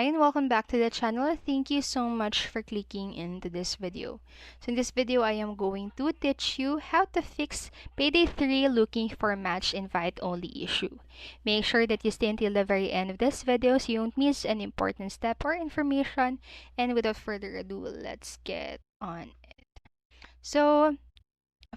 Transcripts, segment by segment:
Hi and welcome back to the channel. Thank you so much for clicking into this video. So in this video, I am going to teach you how to fix Payday 3 looking for match invite only issue. Make sure that you stay until the very end of this video so you won't miss an important step or information. And without further ado, let's get on it. So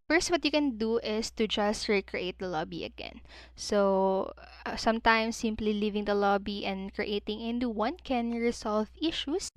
first, what you can do is to just recreate the lobby again. So, sometimes simply leaving the lobby and creating a new one can resolve issues.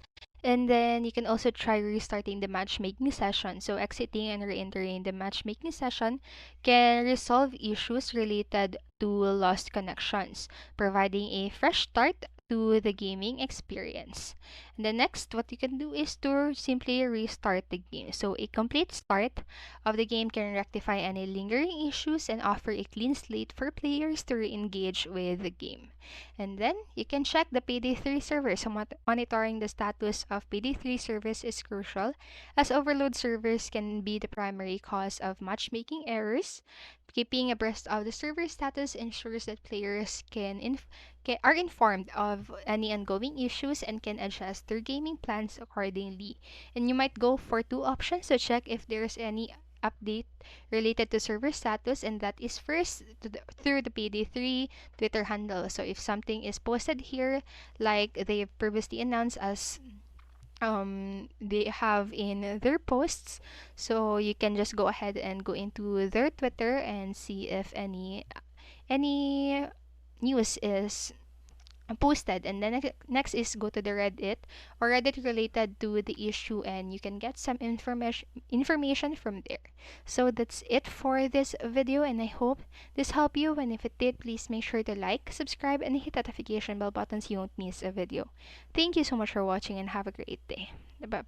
And then you can also try restarting the matchmaking session. So, exiting and re-entering the matchmaking session can resolve issues related to lost connections, providing a fresh start to the gaming experience. And the next, what you can do is to simply restart the game. So, a complete start of the game can rectify any lingering issues and offer a clean slate for players to re-engage with the game. And then you can check the Payday 3 server. So monitoring the status of Payday 3 service is crucial, as overload servers can be the primary cause of matchmaking errors. Keeping abreast of the server status ensures that players are informed of any ongoing issues and can adjust their gaming plans accordingly. And you might go for two options to check if there's any update related to server status, and that is first through the PD3 Twitter handle. So if something is posted here, like they previously announced as they have in their posts, so you can just go ahead and go into their Twitter and see if any news is posted. And then next is go to the Reddit or Reddit related to the issue, and you can get some information from there. So that's it for this video, and I hope this helped you. And if it did, please make sure to like, subscribe, and hit that notification bell button so you won't miss a video. Thank you so much for watching and have a great day. Bye bye.